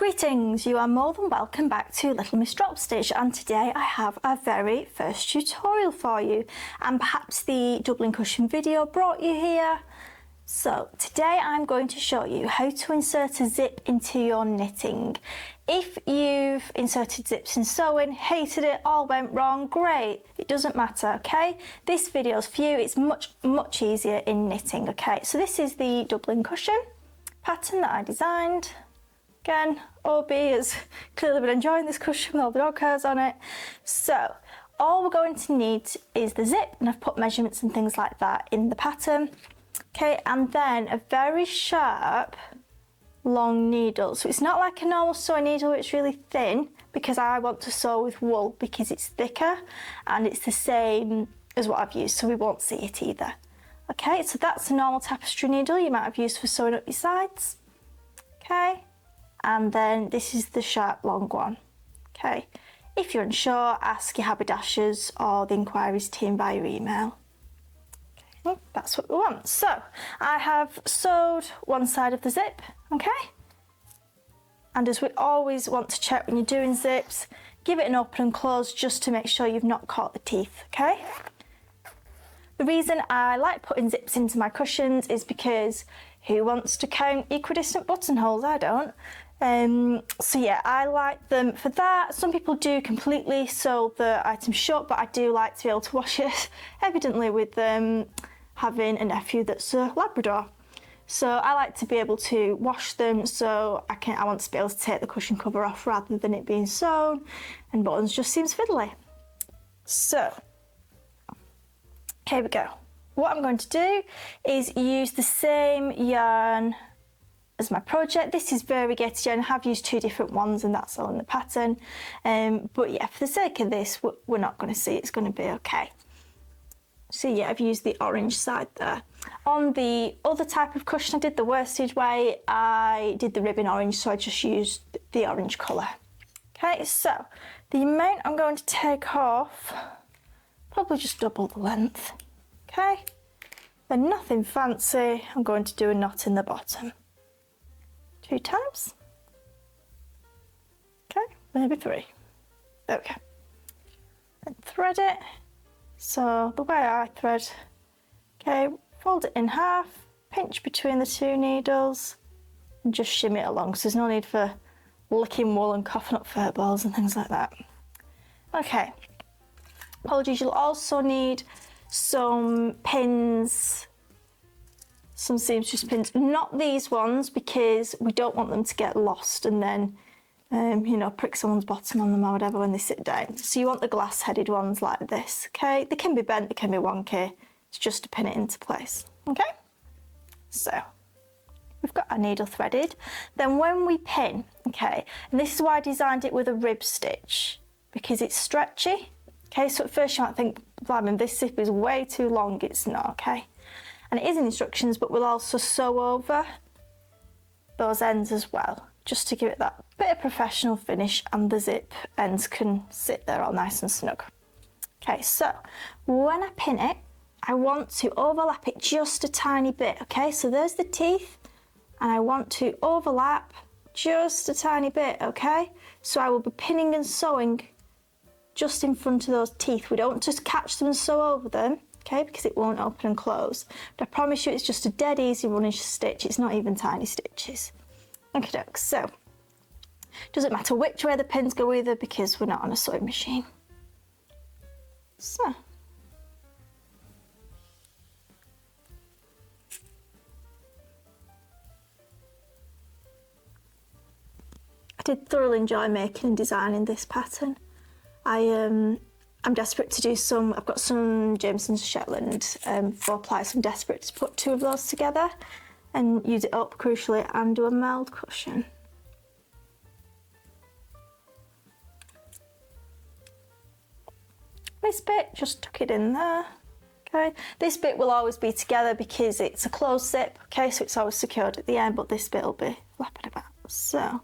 Greetings, you are more than welcome back to Little Miss Dropstitch, and today I have our very first tutorial for you, and perhaps the doubling cushion video brought you here. So today I'm going to show you how to insert a zip into your knitting. If you've inserted zips in sewing, hated it, all went wrong, great, it doesn't matter, okay? This video's for you, it's much easier in knitting, okay? So this is the doubling cushion pattern that I designed. Again, OB has clearly been enjoying this cushion with all the dog hairs on it. So all we're going to need is the zip, and I've put measurements and things like that in the pattern. Okay, and then a very sharp long needle. So it's not like a normal sewing needle, it's really thin, because I want to sew with wool because it's thicker and it's the same as what I've used, so we won't see it either. Okay, so that's a normal tapestry needle you might have used for sewing up your sides. Okay. And then this is the sharp long one. Okay, if you're unsure, ask your haberdashers or the inquiries team via email. Okay, that's what we want. So I have sewed one side of the zip, okay? And as we always want to check when you're doing zips, give it an open and close just to make sure you've not caught the teeth, okay? The reason I like putting zips into my cushions is because who wants to count equidistant buttonholes? I don't. So yeah, I like them for that. Some people do completely sew the item shut, but I do like to be able to wash it, evidently with having a nephew that's a Labrador. So I like to be able to wash them, so I want to be able to take the cushion cover off rather than it being sewn, and buttons just seems fiddly. So, here we go. What I'm going to do is use the same yarn as my project. This is variegated yarn. I have used two different ones and that's all in the pattern. But yeah, for the sake of this, we're not going to see, it's going to be okay. So yeah, I've used the orange side there. On the other type of cushion I did the worsted way, I did the ribbon orange, so I just used the orange colour. Okay, so the amount I'm going to take off, probably just double the length. Okay, then nothing fancy, I'm going to do a knot in the bottom. 2 times. Okay, maybe 3. There we go. Then thread it. So the way I thread, okay, fold it in half, pinch between the 2 needles, and just shimmy it along, so there's no need for licking wool and coughing up fur balls and things like that. Okay, apologies, you'll also need some pins, some seamstress pins, not these ones because we don't want them to get lost and then, you know, prick someone's bottom on them or whatever when they sit down. So you want the glass headed ones like this, okay? They can be bent, they can be wonky, it's just to pin it into place, okay? So, we've got our needle threaded. Then when we pin, okay, and this is why I designed it with a rib stitch, because it's stretchy. Okay, so at first you might think, blimey, this zip is way too long. It's not, okay? And it is in instructions, but we'll also sew over those ends as well, just to give it that bit of professional finish, and the zip ends can sit there all nice and snug. Okay, so when I pin it, I want to overlap it just a tiny bit, okay? So there's the teeth, and I want to overlap just a tiny bit, okay? So I will be pinning and sewing just in front of those teeth. We don't just catch them and sew over them, okay, because it won't open and close. But I promise you it's just a dead easy running stitch. It's not even tiny stitches. Okay, so doesn't matter which way the pins go either because we're not on a sewing machine. So I did thoroughly enjoy making and designing this pattern. I'm desperate to do some, I've got some Jameson's Shetland 4-ply, so I'm desperate to put 2 of those together and use it up, crucially, and do a meld cushion. This bit, just tuck it in there, okay? This bit will always be together because it's a closed zip, okay, so it's always secured at the end, but this bit will be flapping about, so.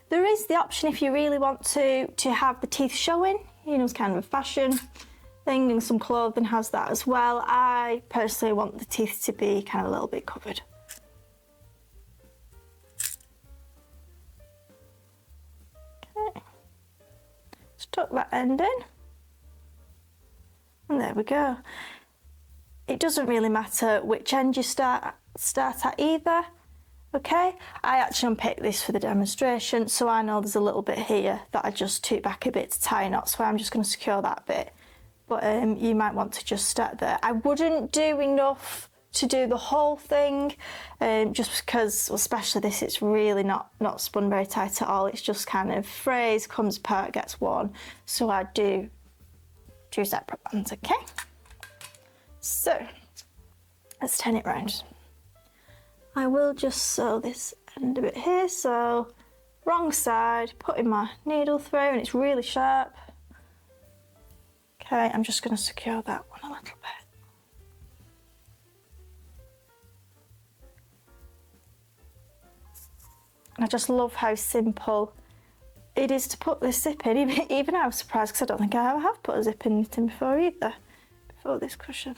There is the option if you really want to have the teeth showing, you know, it's kind of a fashion thing, and some clothing has that as well. I personally want the teeth to be kind of a little bit covered. tuck that end in. And there we go. It doesn't really matter which end you start at either. Okay, I actually unpicked this for the demonstration, so I know there's a little bit here that I just took back a bit to tie knots, so I'm just going to secure that bit. But you might want to just start there. I wouldn't do enough to do the whole thing, just because, especially this, it's really not spun very tight at all. It's just kind of frays, comes apart, gets worn. So I do two separate ones, okay? So let's turn it round. I will just sew this end a bit here, so wrong side, putting my needle through, and it's really sharp. Okay, I'm just going to secure that one a little bit. And I just love how simple it is to put this zip in. Even I was surprised because I don't think I ever have put a zip in knitting before either, before this cushion.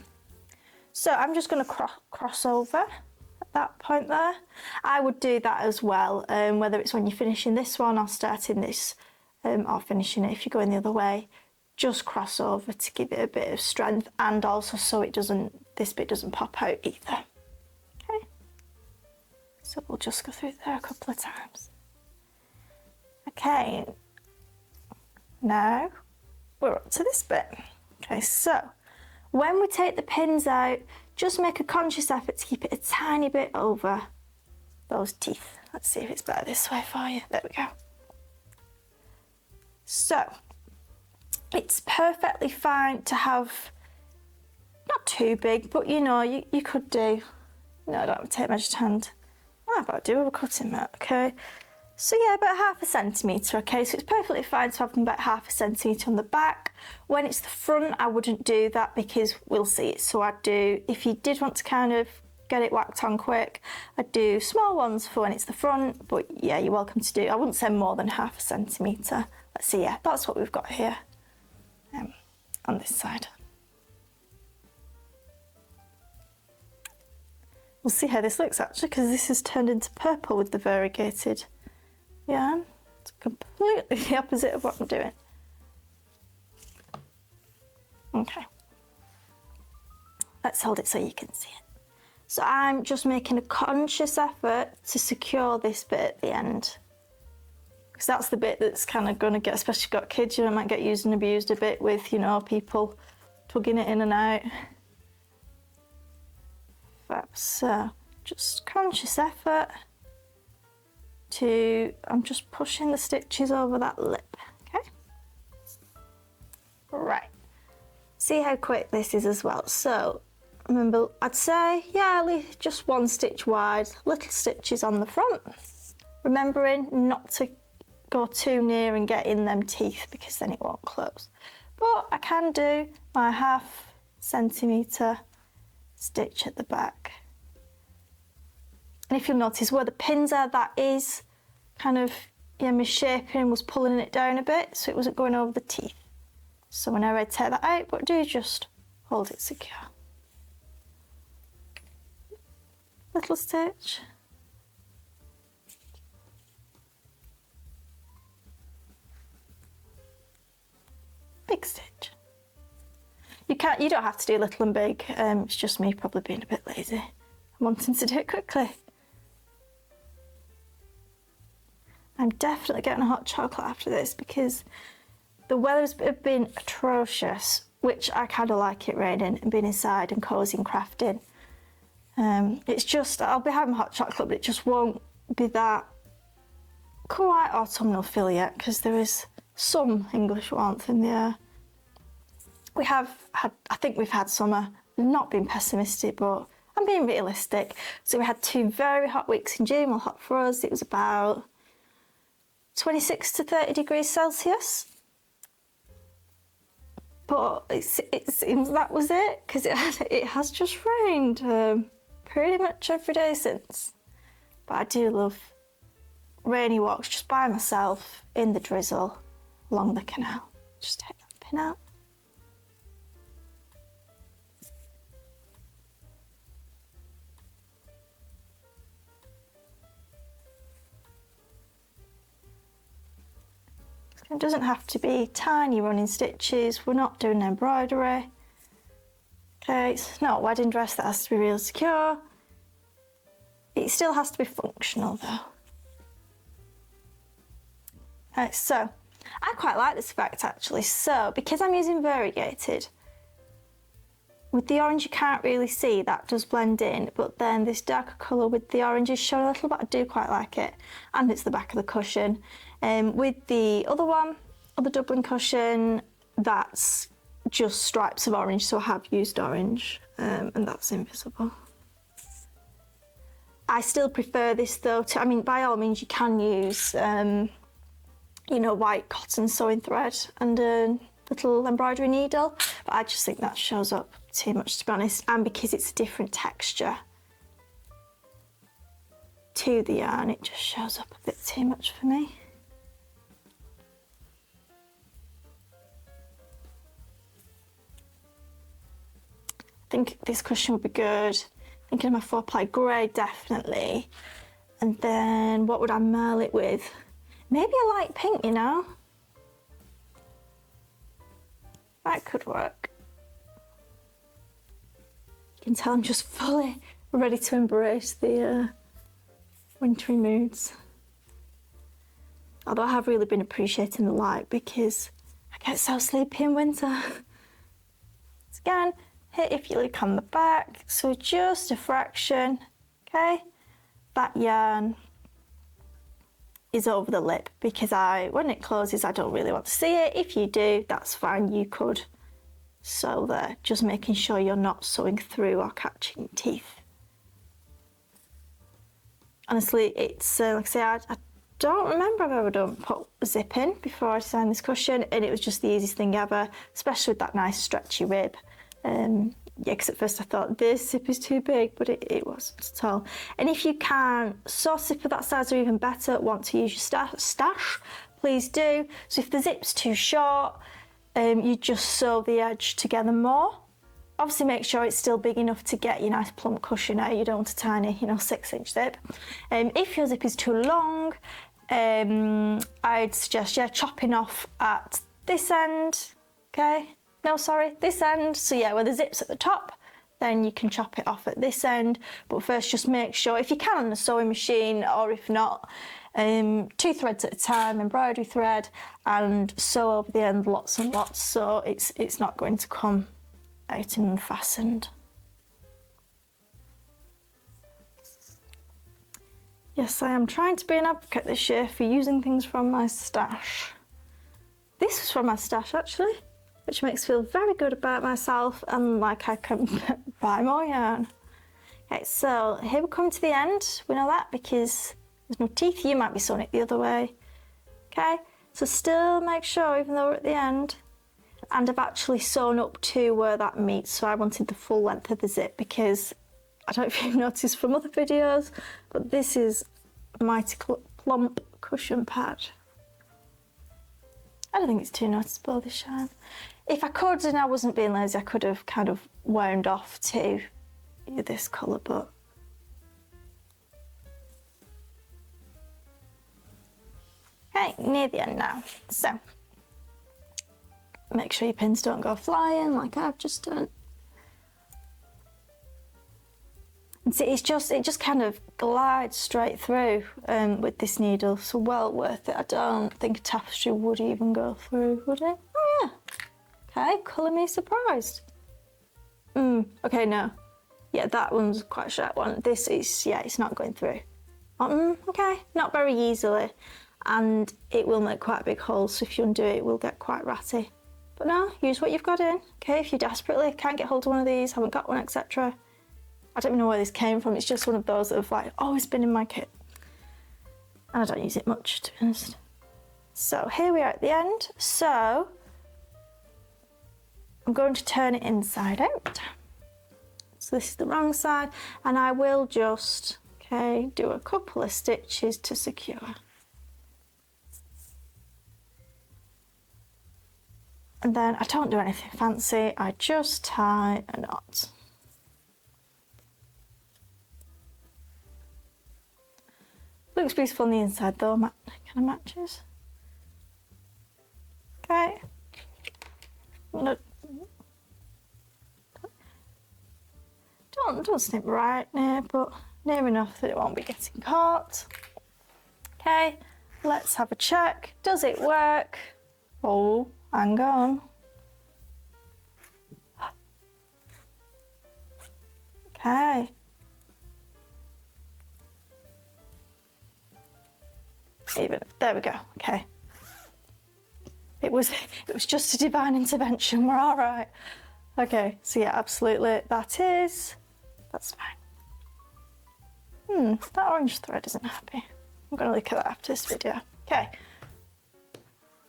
So I'm just going to cross over at that point there. I would do that as well, whether it's when you're finishing this one or starting this, or finishing it if you're going the other way. Just cross over to give it a bit of strength, and also so this bit doesn't pop out either. Okay, so we'll just go through there a couple of times. Okay, now we're up to this bit. Okay, so when we take the pins out, just make a conscious effort to keep it a tiny bit over those teeth. Let's see if it's better this way for you. There we go. So it's perfectly fine to have, not too big, but you know, you could do, no, I don't have to take measured hand. How about do a cutting mat, okay? So yeah, about 1/2 centimetre, okay? So it's perfectly fine to have them about 1/2 centimetre on the back. When it's the front, I wouldn't do that because we'll see it. So I'd do, if you did want to kind of get it whacked on quick, I'd do small ones for when it's the front, but yeah, you're welcome to do, I wouldn't say more than 1/2 centimetre. Let's see, yeah, that's what we've got here on this side. We'll see how this looks actually, because this has turned into purple with the variegated yarn. It's completely the opposite of what I'm doing. Okay, let's hold it so you can see it. So I'm just making a conscious effort to secure this bit at the end, because that's the bit that's kind of going to get, especially if you've got kids, you know, it might get used and abused a bit with, you know, people tugging it in and out. So just conscious effort to, I'm just pushing the stitches over that lip, okay? Right, see how quick this is as well. So remember, I'd say, yeah, leave just 1 stitch wide, little stitches on the front, remembering not to go too near and get in them teeth because then it won't close. But I can do my 1/2 centimetre stitch at the back. And if you'll notice where the pins are, that is kind of, yeah, misshapen, was pulling it down a bit so it wasn't going over the teeth. So whenever I take that out, but do just hold it secure. Little stitch. Big stitch. You don't have to do little and big, it's just me probably being a bit lazy and wanting to do it quickly. I'm definitely getting a hot chocolate after this because the weather's been atrocious, which I kind of like it raining and being inside and cosy and crafting. It's just, I'll be having hot chocolate, but it just won't be that quite autumnal feel yet because there is some English warmth in the air. We have had, I think we've had summer, not being pessimistic, but I'm being realistic. So we had 2 very hot weeks in June. Well, hot for us, it was about 26 to 30 degrees Celsius. But it seems that was it, because it has just rained pretty much every day since. But I do love rainy walks just by myself in the drizzle along the canal. Just take that pin out. It doesn't have to be tiny running stitches. We're not doing embroidery. Okay, it's not a wedding dress that has to be real secure. It still has to be functional though. Okay, so I quite like this effect actually. So because I'm using variegated, with the orange you can't really see, that does blend in, but then this darker colour with the orange is shown a little bit. I do quite like it, and it's the back of the cushion. With the other one, other Dublin cushion, that's just stripes of orange, so I have used orange, and that's invisible. I still prefer this though to, I mean, by all means you can use, you know, white cotton sewing thread and a little embroidery needle, but I just think that shows up too much, to be honest, and because it's a different texture to the yarn, it just shows up a bit too much for me. I think this cushion would be good. Thinking of my 4-ply grey, definitely. And then what would I merle it with? Maybe a light pink, you know? That could work. You can tell I'm just fully ready to embrace the wintry moods. Although I have really been appreciating the light because I get so sleepy in winter. So again, here if you look on the back, so just a fraction, okay? That yarn is over the lip because when it closes, I don't really want to see it. If you do, that's fine, you could sew there, just making sure you're not sewing through or catching teeth. Honestly, it's like I say, I don't remember if I've ever done put a zip in before I designed this cushion, and it was just the easiest thing ever, especially with that nice stretchy rib. Yeah, because at first I thought this zip is too big, but it wasn't at all. And if you can sew a zipper that size or even better, want to use your stash, please do. So if the zip's too short, you just sew the edge together more. Obviously make sure it's still big enough to get your nice plump cushion out. You don't want a tiny, 6-inch zip. If your zip is too long, I'd suggest, chopping off at this end, okay? No, sorry, this end. So yeah, where the zip's at the top, then you can chop it off at this end. But first just make sure, if you can on a sewing machine, or if not, 2 threads at a time, embroidery thread, and sew over the end lots and lots, so it's not going to come out and unfastened. Yes, I am trying to be an advocate this year for using things from my stash. This was from my stash actually, which makes me feel very good about myself and like I can buy more yarn. Okay, so here we come to the end. We know that because there's no teeth. You might be sewing it the other way. Okay, so still make sure, even though we're at the end, and I've actually sewn up to where that meets, so I wanted the full length of the zip because I don't know if you've noticed from other videos, but this is a mighty plump cushion pad. I don't think it's too noticeable, this yarn. If I could, and I wasn't being lazy, I could have kind of wound off to this colour, but okay, near the end now. So make sure your pins don't go flying like I've just done. And see, it just kind of glides straight through with this needle, so well worth it. I don't think a tapestry would even go through, would it? Oh yeah. Okay, colour me surprised. Okay, no. Yeah, that one's quite a sharp one. This is, yeah, it's not going through. Okay, not very easily. And it will make quite a big hole, so if you undo it, it will get quite ratty. But no, use what you've got in. Okay, if you desperately can't get hold of one of these, haven't got one, etc. I don't even know where this came from. It's just one of those that have like always been in my kit. And I don't use it much, to be honest. So here we are at the end. So I'm going to turn it inside out. So this is the wrong side, and I will just, okay, do a couple of stitches to secure. And then I don't do anything fancy, I just tie a knot. Looks beautiful on the inside though, kind of matches. Okay. No, don't snip right near, but near enough that it won't be getting caught. Okay, let's have a check. Does it work? Oh, hang on. Okay. There we go. Okay. It was just a divine intervention. We're all right. Okay. So yeah, absolutely. That's fine. That orange thread isn't happy. I'm gonna look at that after this video. Okay.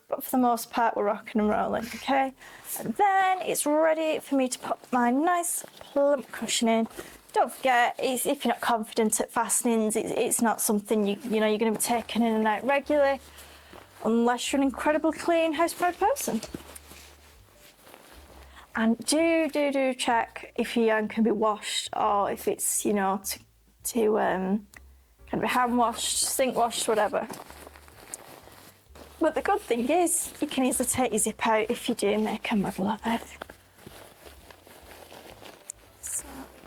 But for the most part, we're rocking and rolling. Okay. And then it's ready for me to put my nice plump cushion in. Don't forget, if you're not confident at fastenings, it's not something you know you're going to be taking in and out regularly, unless you're an incredibly clean, house-proud person. And do check if your yarn can be washed, or if it's can be hand washed, sink washed, whatever. But the good thing is, you can easily take your zip out if you do make a muddle of it.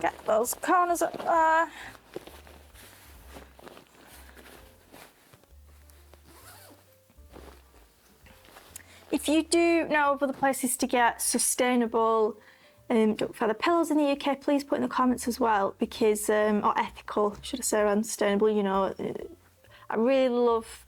Get those corners up there. If you do know of other places to get sustainable duck feather pillows in the UK, please put in the comments as well, because or ethical, should I say, around sustainable. You know, I really love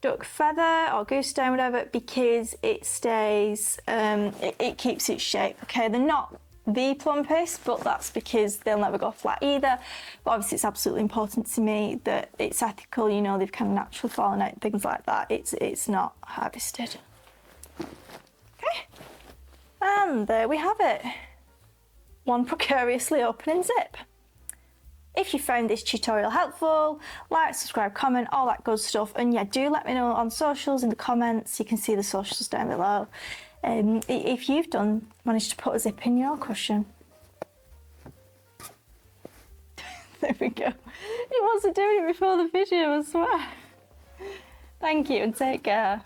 duck feather or goose down, whatever, because it stays, it keeps its shape. Okay, they're not the plumpest, but that's because they'll never go flat either. But obviously it's absolutely important to me that it's ethical, you know, they've kind of naturally fallen out, things like that. It's not harvested. Okay, and there we have it. One precariously opening zip. If you found this tutorial helpful, like, subscribe, comment, all that good stuff. And yeah, do let me know on socials in the comments. You can see the socials down below. If you've managed to put a zip in your cushion. There we go. He wasn't doing it before the video, I swear. Thank you and take care.